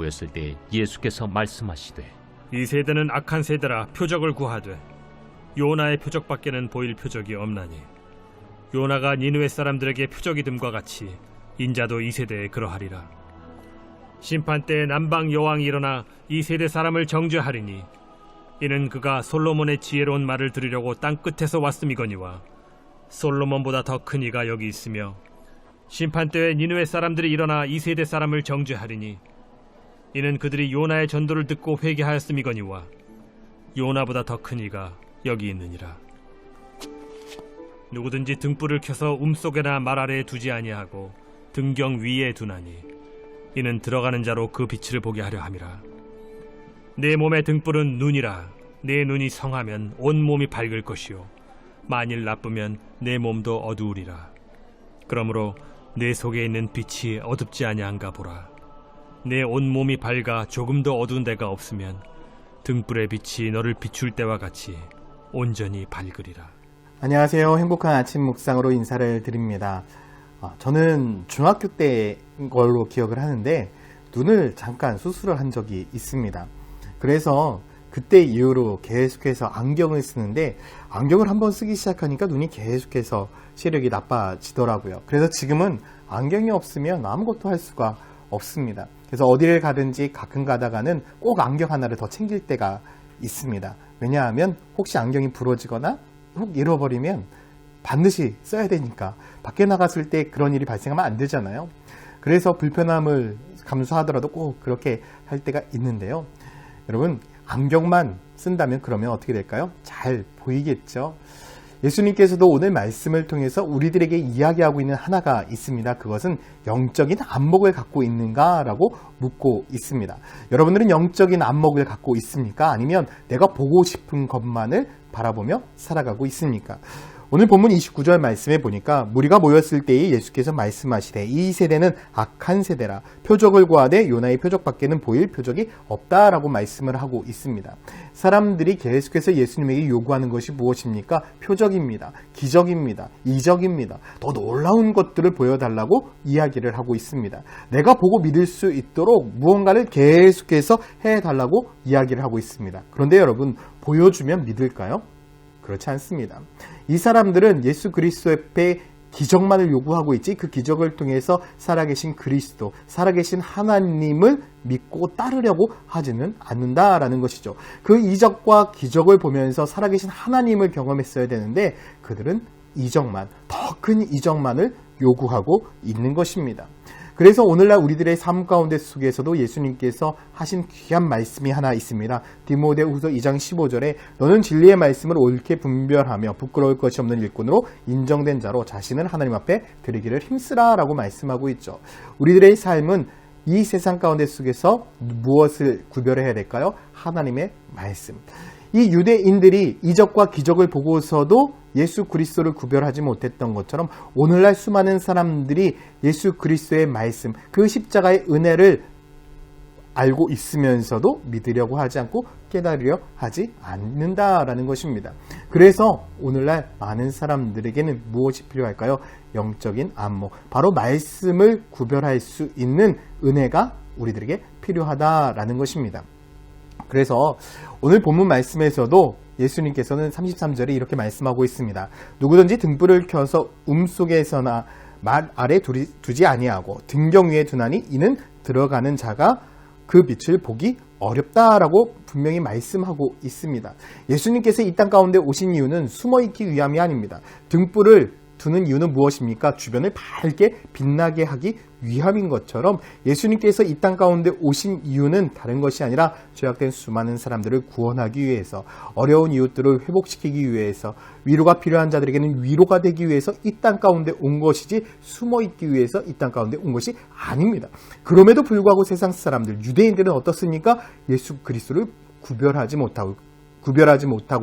모였을 때 예수께서 말씀하시되 이 세대는 악한 세대라 표적을 구하되 요나의 표적밖에는 보일 표적이 없나니 요나가 니느웨 사람들에게 표적이됨과 같이 인자도 이 세대에 그러하리라. 심판 때에 남방 여왕이 일어나 이 세대 사람을 정죄하리니 이는 그가 솔로몬의 지혜로운 말을 들으려고 땅 끝에서 왔음이거니와 솔로몬보다 더 큰 이가 여기 있으며 심판 때에 니느웨 사람들이 일어나 이 세대 사람을 정죄하리니 이는 그들이 요나의 전도를 듣고 회개하였음이거니와 요나보다 더 큰 이가 여기 있느니라. 누구든지 등불을 켜서 속에나 말 아래에 두지 아니하고 등경 위에 두나니 이는 들어가는 자로 그 빛을 보게 하려 함이라. 내 몸의 등불은 눈이라. 내 눈이 성하면 온 몸이 밝을 것이요 만일 나쁘면 내 몸도 어두우리라. 그러므로 내 속에 있는 빛이 어둡지 아니한가 보라. 내 온 몸이 밝아 조금도 어두운 데가 없으면 등불의 빛이 너를 비출 때와 같이 온전히 밝으리라. 안녕하세요. 행복한 아침 묵상으로 인사를 드립니다. 저는 중학교 때인 걸로 기억을 하는데 눈을 잠깐 수술을 한 적이 있습니다. 그래서 그때 이후로 계속해서 안경을 쓰는데 안경을 한번 쓰기 시작하니까 눈이 계속해서 시력이 나빠지더라고요. 그래서 지금은 안경이 없으면 아무것도 할 수가 없습니다. 그래서 어디를 가든지 가끔 가다가는 꼭 안경 하나를 더 챙길 때가 있습니다. 왜냐하면 혹시 안경이 부러지거나 혹 잃어버리면 반드시 써야 되니까 밖에 나갔을 때 그런 일이 발생하면 안 되잖아요. 그래서 불편함을 감수하더라도 꼭 그렇게 할 때가 있는데요. 여러분, 안경만 쓴다면 그러면 어떻게 될까요? 잘 보이겠죠? 예수님께서도 오늘 말씀을 통해서 우리들에게 이야기하고 있는 하나가 있습니다. 그것은 영적인 안목을 갖고 있는가? 라고 묻고 있습니다. 여러분들은 영적인 안목을 갖고 있습니까? 아니면 내가 보고 싶은 것만을 바라보며 살아가고 있습니까? 오늘 본문 29절 말씀에 보니까 무리가 모였을 때에 예수께서 말씀하시되 이 세대는 악한 세대라 표적을 구하되 요나의 표적밖에는 보일 표적이 없다라고 말씀을 하고 있습니다. 사람들이 계속해서 예수님에게 요구하는 것이 무엇입니까? 표적입니다. 기적입니다. 이적입니다. 더 놀라운 것들을 보여달라고 이야기를 하고 있습니다. 내가 보고 믿을 수 있도록 무언가를 계속해서 해달라고 이야기를 하고 있습니다. 그런데 여러분, 보여주면 믿을까요? 그렇지 않습니다. 이 사람들은 예수 그리스도 앞에 기적만을 요구하고 있지 그 기적을 통해서 살아계신 그리스도, 살아계신 하나님을 믿고 따르려고 하지는 않는다라는 것이죠. 그 이적과 기적을 보면서 살아계신 하나님을 경험했어야 되는데 그들은 이적만, 더 큰 이적만을 요구하고 있는 것입니다. 그래서 오늘날 우리들의 삶 가운데 속에서도 예수님께서 하신 귀한 말씀이 하나 있습니다. 디모데후서 2장 15절에 너는 진리의 말씀을 옳게 분별하며 부끄러울 것이 없는 일꾼으로 인정된 자로 자신을 하나님 앞에 드리기를 힘쓰라 라고 말씀하고 있죠. 우리들의 삶은 이 세상 가운데 속에서 무엇을 구별해야 될까요? 하나님의 말씀. 이 유대인들이 이적과 기적을 보고서도 예수 그리스도를 구별하지 못했던 것처럼 오늘날 수많은 사람들이 예수 그리스도의 말씀, 그 십자가의 은혜를 알고 있으면서도 믿으려고 하지 않고 깨달으려 하지 않는다라는 것입니다. 그래서 오늘날 많은 사람들에게는 무엇이 필요할까요? 영적인 안목, 바로 말씀을 구별할 수 있는 은혜가 우리들에게 필요하다라는 것입니다. 그래서 오늘 본문 말씀에서도 예수님께서는 33절에 이렇게 말씀하고 있습니다. 누구든지 등불을 켜서 속에서나 말 아래 두지 아니하고 등경 위에 두나니 이는 들어가는 자가 그 빛을 보기 어렵다라고 분명히 말씀하고 있습니다. 예수님께서 이 땅 가운데 오신 이유는 숨어있기 위함이 아닙니다. 등불을 두는 이유는 무엇입니까? 주변을 밝게 빛나게 하기 위함인 것처럼 예수님께서 이 땅 가운데 오신 이유는 다른 것이 아니라 죄악된 수많은 사람들을 구원하기 위해서, 어려운 이웃들을 회복시키기 위해서, 위로가 필요한 자들에게는 위로가 되기 위해서 이 땅 가운데 온 것이지 숨어있기 위해서 이 땅 가운데 온 것이 아닙니다. 그럼에도 불구하고 세상 사람들, 유대인들은 어떻습니까? 예수 그리스도를 구별하지 못하고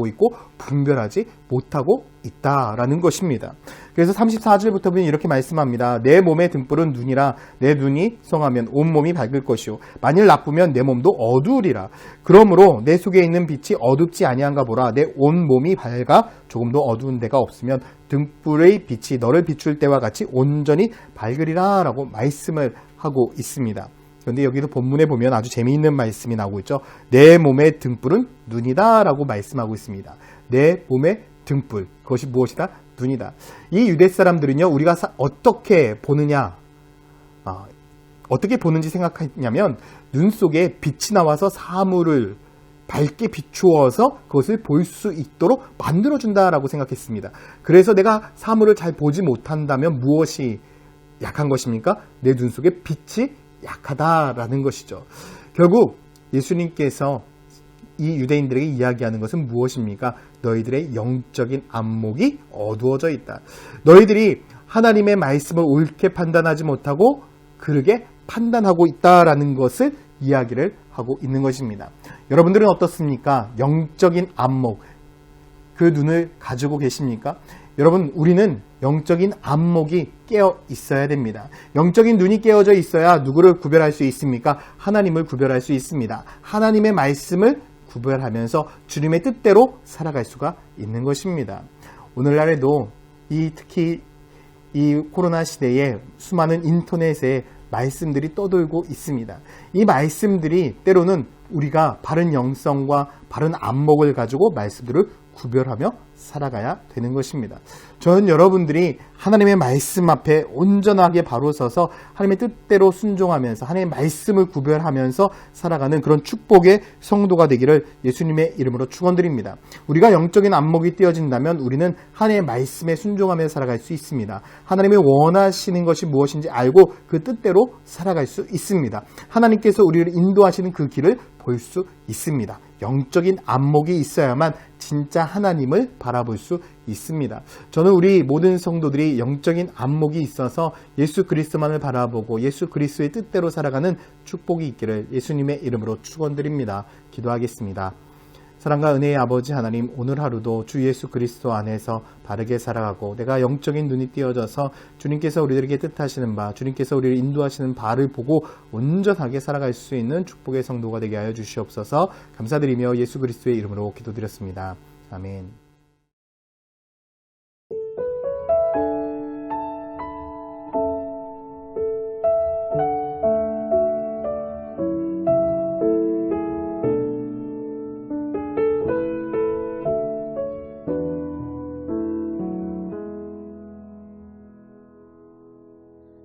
있고 분별하지 못하고 있다라는 것입니다. 그래서 34절부터 보면 이렇게 말씀합니다. 내 몸의 등불은 눈이라. 내 눈이 성하면 온몸이 밝을 것이요 만일 나쁘면 내 몸도 어두우리라. 그러므로 내 속에 있는 빛이 어둡지 아니한가 보라. 내 온몸이 밝아 조금도 어두운 데가 없으면 등불의 빛이 너를 비출 때와 같이 온전히 밝으리라 라고 말씀을 하고 있습니다. 그런데 여기서 본문에 보면 아주 재미있는 말씀이 나오고 있죠. 내 몸의 등불은 눈이다 라고 말씀하고 있습니다. 내 몸의 등불, 그것이 무엇이다? 눈이다. 이 유대 사람들은요, 우리가 어떻게 보느냐, 어떻게 보는지 생각했냐면 눈 속에 빛이 나와서 사물을 밝게 비추어서 그것을 볼 수 있도록 만들어준다라고 생각했습니다. 그래서 내가 사물을 잘 보지 못한다면 무엇이 약한 것입니까? 내 눈 속에 빛이 약하다라는 것이죠. 결국 예수님께서 이 유대인들에게 이야기하는 것은 무엇입니까? 너희들의 영적인 안목이 어두워져 있다. 너희들이 하나님의 말씀을 옳게 판단하지 못하고 그르게 판단하고 있다라는 것을 이야기를 하고 있는 것입니다. 여러분들은 어떻습니까? 영적인 안목, 그 눈을 가지고 계십니까? 여러분, 우리는 영적인 안목이 깨어 있어야 됩니다. 영적인 눈이 깨어져 있어야 누구를 구별할 수 있습니까? 하나님을 구별할 수 있습니다. 하나님의 말씀을 구별하면서 주님의 뜻대로 살아갈 수가 있는 것입니다. 오늘날에도 특히 이 코로나 시대에 수많은 인터넷에 말씀들이 떠돌고 있습니다. 이 말씀들이 때로는 우리가 바른 영성과 바른 안목을 가지고 말씀들을 구별하며 살아가야 되는 것입니다. 저는 여러분들이 하나님의 말씀 앞에 온전하게 바로 서서 하나님의 뜻대로 순종하면서 하나님의 말씀을 구별하면서 살아가는 그런 축복의 성도가 되기를 예수님의 이름으로 축원드립니다. 우리가 영적인 안목이 띄어진다면 우리는 하나님의 말씀에 순종하며 살아갈 수 있습니다. 하나님이 원하시는 것이 무엇인지 알고 그 뜻대로 살아갈 수 있습니다. 하나님께서 우리를 인도하시는 그 길을 볼 수 있습니다. 영적인 안목이 있어야만 진짜 하나님을 바라볼 수 있습니다. 저는 우리 모든 성도들이 영적인 안목이 있어서 예수 그리스도만을 바라보고 예수 그리스도의 뜻대로 살아가는 축복이 있기를 예수님의 이름으로 축원드립니다. 기도하겠습니다. 사랑과 은혜의 아버지 하나님, 오늘 하루도 주 예수 그리스도 안에서 바르게 살아가고 내가 영적인 눈이 띄어져서 주님께서 우리들에게 뜻하시는 바, 주님께서 우리를 인도하시는 바를 보고 온전하게 살아갈 수 있는 축복의 성도가 되게 하여 주시옵소서. 감사드리며 예수 그리스도의 이름으로 기도드렸습니다. 아멘.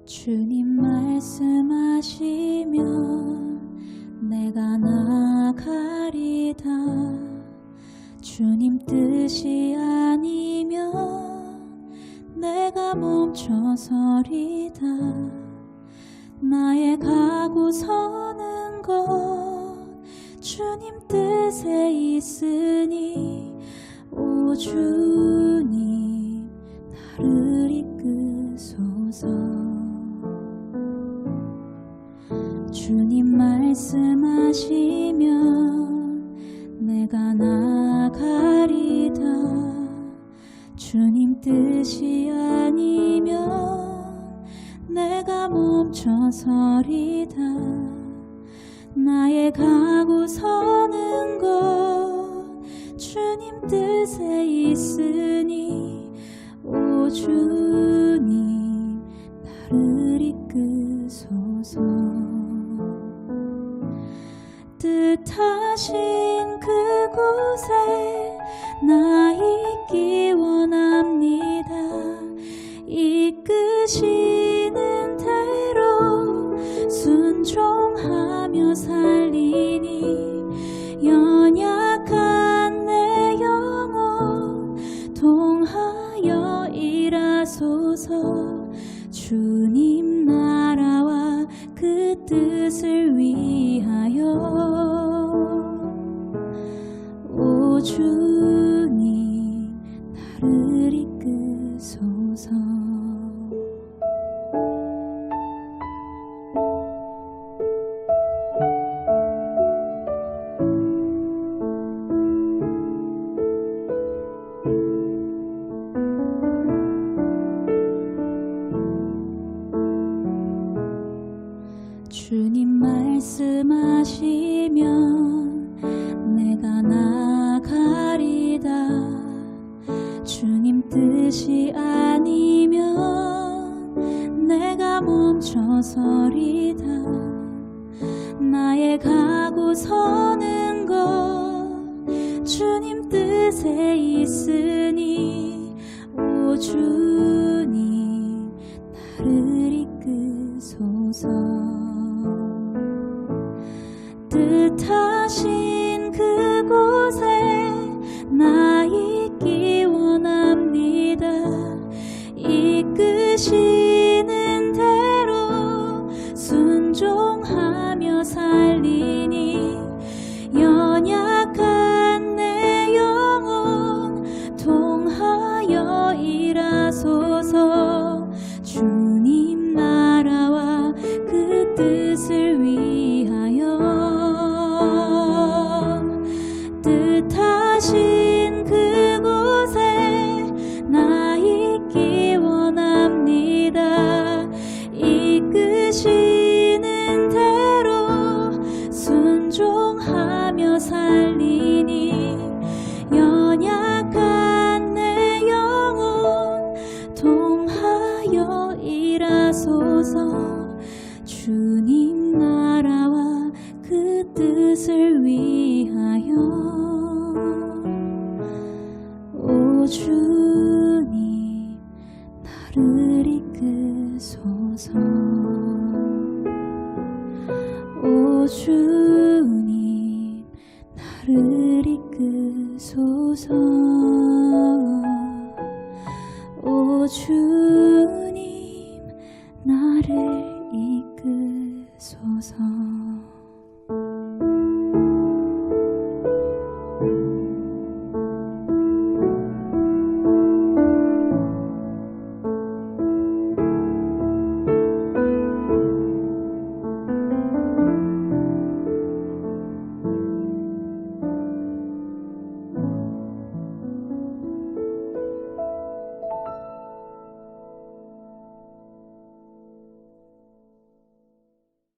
주님 말씀하시면 내가 나가리다. 주님 뜻이 아니면 내가 멈춰서리다. 나의 가고 서는 것 주님 뜻에 있으니 오 주님 나를 이끄소서. 주님 말씀하시면 내가 나가리다. 주님 뜻이 아니면 내가 멈춰서리다. 나의 가고 서는 것 주님 뜻에 있으니 오 주님 나를 이끄소서. 뜻하신 그곳에 나 있기 원합니다. 이끄시는 대로 순종하며 살리니 연약한 내 영혼 통하여 일하소서. 주님 나라와 그 뜻을 위하여 오 주님 나를 이끄소서. 주님 말씀하시면 내가 나가리다. 주님 뜻이 아니면 내가 멈춰서리다. 하고 서는 것 주님 뜻에 있으니 오 주님 나를 이끄소서. 뜻하신 그곳에 나 있기 원합니다. 이끄시는 대로 순종하며 살리니 연약한 내 영혼 통하여 일하소서. 주님 나라와 그 뜻을 위하여 뜻하신 그곳에 나 있기 원합니다. 이끄시는 대로 순종하며 살리니 연약한 내 영혼 통하여 일하소서. 주님 나라와 그 뜻을 위하여 오 주님 나를 이끄소서. 오 주님 나를 이끄소서.